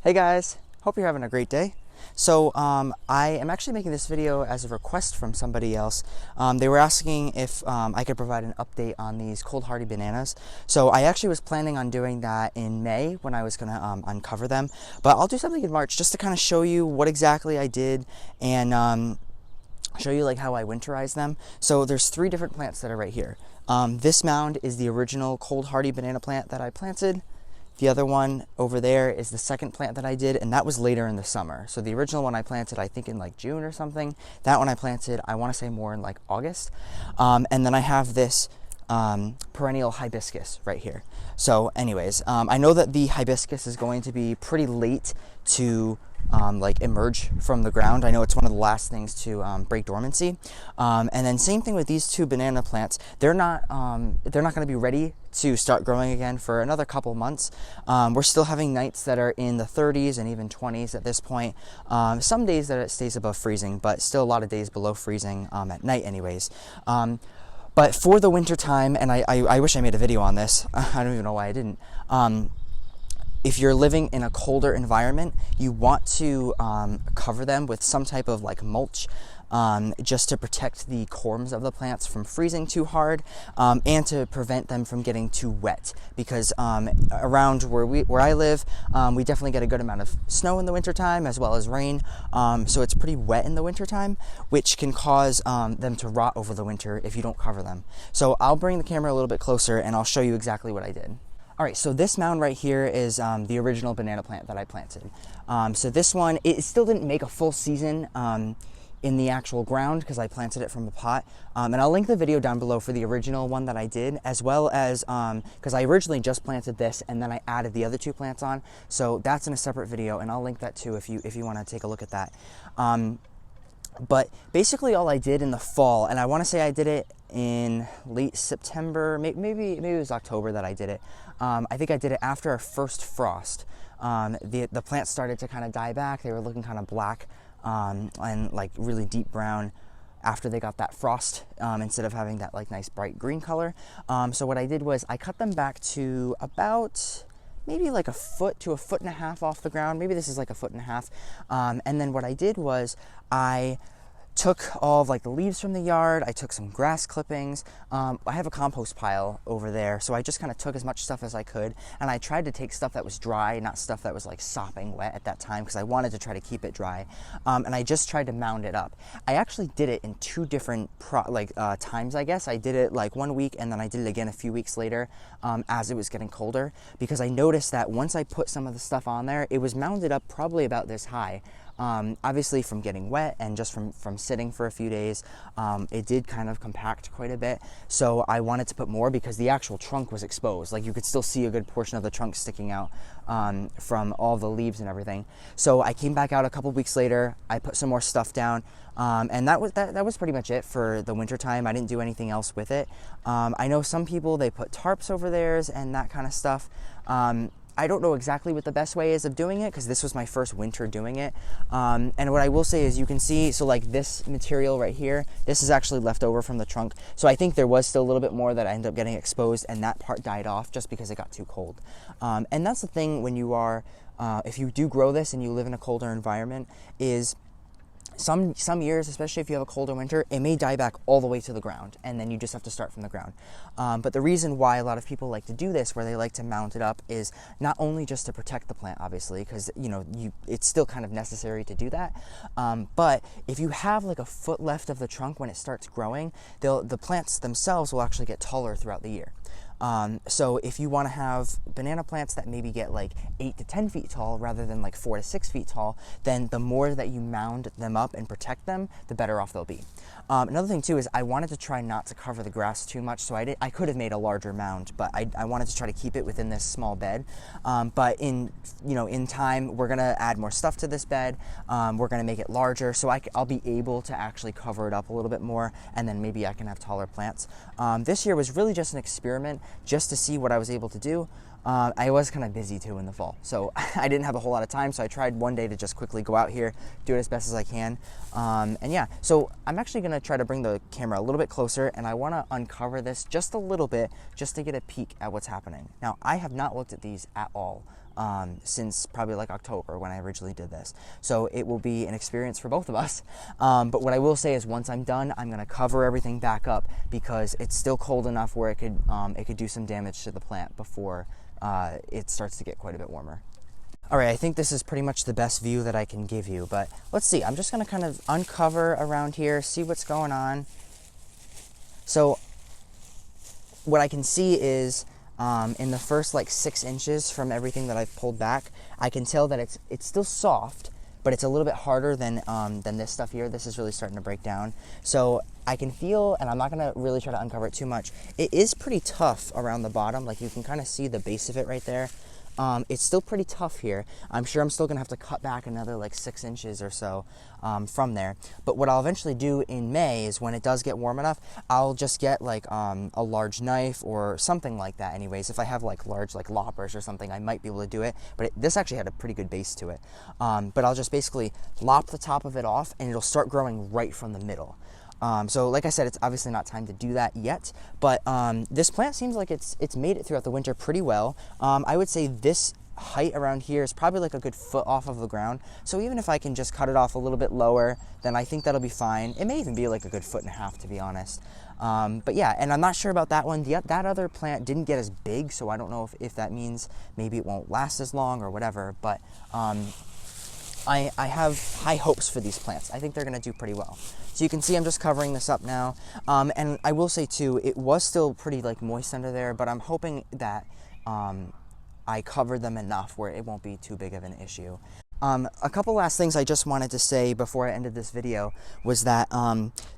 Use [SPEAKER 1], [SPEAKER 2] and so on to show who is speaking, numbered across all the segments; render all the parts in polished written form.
[SPEAKER 1] Hey guys, hope you're having a great day. So I am actually making this video as a request from somebody else. They were asking if I could provide an update on these cold hardy bananas. So I actually was planning on doing that in May when I was going to uncover them. But I'll do something in March just to kind of show you what exactly I did and show you like how I winterized them. So there's three different plants that are right here. This mound is the original cold hardy banana plant that I planted. The other one over there is the second plant that I did, and that was later in the summer. So the original one I planted, I think in like June or something. That one I planted, I want to say more in like August. And then I have this perennial hibiscus right here. So anyways, I know that the hibiscus is going to be pretty late to like emerge from the ground. I know it's one of the last things to break dormancy. And then same thing with these two banana plants. They're not going to be ready to start growing again for another couple months. We're still having nights that are in the 30s and even 20s at this point. Some days that it stays above freezing, but still a lot of days below freezing at night anyways. But for the winter time, and I wish I made a video on this. I don't even know why I didn't. If you're living in a colder environment, you want to cover them with some type of like mulch, just to protect the corms of the plants from freezing too hard, and to prevent them from getting too wet. Because around where I live, we definitely get a good amount of snow in the wintertime as well as rain. So it's pretty wet in the wintertime, which can cause them to rot over the winter if you don't cover them. So I'll bring the camera a little bit closer and I'll show you exactly what I did. All right, so this mound right here is the original banana plant that I planted. So this one, it still didn't make a full season in the actual ground because I planted it from a pot. And I'll link the video down below for the original one that I did, as well as, because I originally just planted this and then I added the other two plants on. So that's in a separate video, and I'll link that too if you want to take a look at that. But basically all I did in the fall, and I want to say I did it in late September, maybe it was October that I did it. I think I did it after our first frost. The plants started to kind of die back. They were looking kind of black and like really deep brown after they got that frost, instead of having that like nice bright green color. So what I did was I cut them back to about maybe like a foot to a foot and a half off the ground. Maybe this is like a foot and a half. And then what I did was I took all of like the leaves from the yard. I took some grass clippings. I have a compost pile over there, so I just kind of took as much stuff as I could, and I tried to take stuff that was dry, not stuff that was like sopping wet at that time, because I wanted to try to keep it dry. And I just tried to mound it up. I actually did it in two different times, I guess. I did it like 1 week, and then I did it again a few weeks later, as it was getting colder, because I noticed that once I put some of the stuff on there, it was mounded up probably about this high. Obviously from getting wet and just from sitting for a few days, it did kind of compact quite a bit. So I wanted to put more because the actual trunk was exposed. Like you could still see a good portion of the trunk sticking out from all the leaves and everything. So I came back out a couple weeks later. I put some more stuff down, and that was pretty much it for the winter time. I didn't do anything else with it. I know some people, they put tarps over theirs and that kind of stuff. I don't know exactly what the best way is of doing it because this was my first winter doing it. And what I will say is you can see, so like this material right here, this is actually left over from the trunk. So I think there was still a little bit more that I ended up getting exposed, and that part died off just because it got too cold. And that's the thing when you are, if you do grow this and you live in a colder environment, is some years, especially if you have a colder winter, it may die back all the way to the ground, and then you just have to start from the ground. But the reason why a lot of people like to do this, where they like to mount it up, is not only just to protect the plant, obviously, because it's still kind of necessary to do that. But if you have like a foot left of the trunk when it starts growing, the plants themselves will actually get taller throughout the year. So if you want to have banana plants that maybe get like 8 to 10 feet tall rather than like 4 to 6 feet tall, then the more that you mound them up and protect them, the better off they'll be. Another thing too is I wanted to try not to cover the grass too much, so I could have made a larger mound, but I wanted to try to keep it within this small bed. But in time, we're gonna add more stuff to this bed. We're gonna make it larger, so I'll be able to actually cover it up a little bit more, and then maybe I can have taller plants. This year was really just an experiment, just to see what I was able to do. I was kind of busy too in the fall, so I didn't have a whole lot of time, so I tried one day to just quickly go out here, do it as best as I can. And yeah, so I'm actually going to try to bring the camera a little bit closer, and I want to uncover this just a little bit just to get a peek at what's happening. Now, I have not looked at these at all. since probably like October when I originally did this. So it will be an experience for both of us. But what I will say is once I'm done, I'm going to cover everything back up because it's still cold enough where it could do some damage to the plant before it starts to get quite a bit warmer. All right, I think this is pretty much the best view that I can give you, but let's see. I'm just going to kind of uncover around here, see what's going on. So what I can see is in the first like 6 inches from everything that I've pulled back, I can tell that it's still soft, but it's a little bit harder than this stuff here. This is really starting to break down. So I can feel, and I'm not going to really try to uncover it too much, it is pretty tough around the bottom. Like you can kind of see the base of it right there. It's still pretty tough here. I'm sure I'm still gonna have to cut back another like 6 inches or so from there. But what I'll eventually do in May is when it does get warm enough, I'll just get like a large knife or something like that anyways. If I have like large like loppers or something, I might be able to do it. But this actually had a pretty good base to it. But I'll just basically lop the top of it off and it'll start growing right from the middle. So like I said, it's obviously not time to do that yet, but this plant seems like it's made it throughout the winter pretty well. I would say this height around here is probably like a good foot off of the ground. So even if I can just cut it off a little bit lower, then I think that'll be fine. It may even be like a good 1.5 feet, to be honest. But yeah, and I'm not sure about that one. That other plant didn't get as big, so I don't know if that means maybe it won't last as long or whatever, but I have high hopes for these plants. I think they're gonna do pretty well. So you can see I'm just covering this up now. And I will say too, it was still pretty like moist under there, but I'm hoping that I covered them enough where it won't be too big of an issue. A couple last things I just wanted to say before I ended this video was that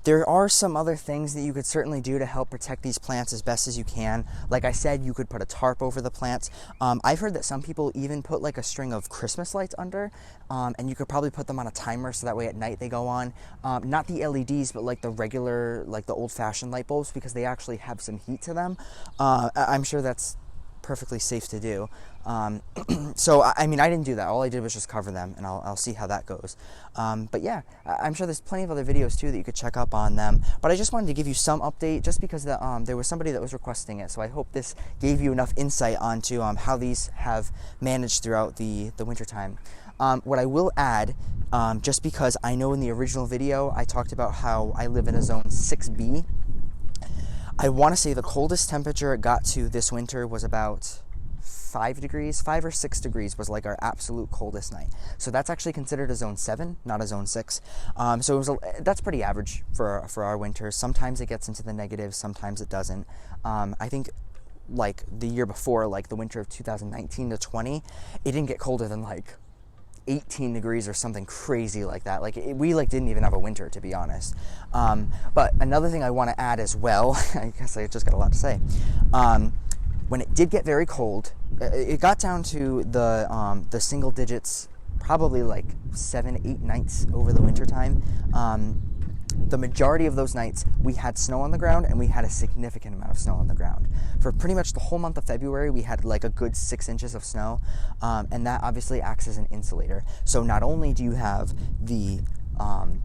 [SPEAKER 1] there are some other things that you could certainly do to help protect these plants as best as you can. Like I said, you could put a tarp over the plants. I've heard that some people even put like a string of Christmas lights under, and you could probably put them on a timer so that way at night they go on. Not the LEDs, but like the regular, like the old-fashioned light bulbs, because they actually have some heat to them. I'm sure that's perfectly safe to do. So I mean, I didn't do that. All I did was just cover them, and I'll see how that goes. But yeah, I'm sure there's plenty of other videos too that you could check up on them. But I just wanted to give you some update just because there was somebody that was requesting it. So I hope this gave you enough insight onto how these have managed throughout the winter time. What I will add, just because I know in the original video I talked about how I live in a zone 6B, I want to say the coldest temperature it got to this winter was about 5 degrees, 5 or 6 degrees was like our absolute coldest night. So that's actually considered a zone 7, not a zone 6. So it was that's pretty average for our winters. Sometimes it gets into the negatives, sometimes it doesn't. I think like the year before, like the winter of 2019 to 20, it didn't get colder than like 18 degrees or something crazy like that. Like we like didn't even have a winter, to be honest. But another thing I want to add as well, I guess I just got a lot to say. When it did get very cold, it got down to the single digits, probably like 7, 8 nights over the winter time. The majority of those nights we had snow on the ground, and we had a significant amount of snow on the ground. For pretty much the whole month of February, we had like a good 6 inches of snow, and that obviously acts as an insulator. So not only do you have the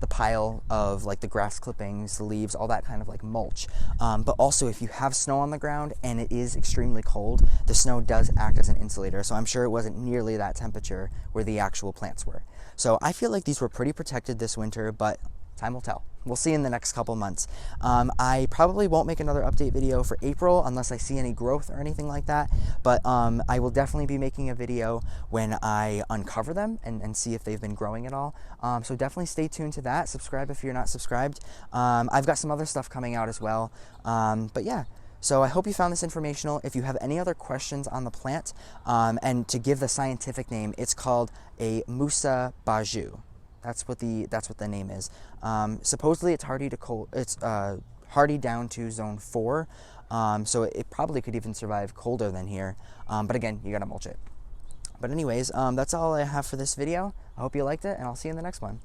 [SPEAKER 1] pile of like the grass clippings, the leaves, all that kind of like mulch, but also if you have snow on the ground and it is extremely cold, the snow does act as an insulator. So I'm sure it wasn't nearly that temperature where the actual plants were. So I feel like these were pretty protected this winter, but time will tell. We'll see in the next couple months. I probably won't make another update video for April unless I see any growth or anything like that, but I will definitely be making a video when I uncover them and see if they've been growing at all. So definitely stay tuned to that. Subscribe if you're not subscribed. I've got some other stuff coming out as well. But yeah. So I hope you found this informational. If you have any other questions on the plant, and to give the scientific name, it's called a Musa Basjoo. That's what the name is. Supposedly it's hardy to cold. It's hardy down to zone 4, so it probably could even survive colder than here. But again, you gotta mulch it. But anyways, that's all I have for this video. I hope you liked it, and I'll see you in the next one.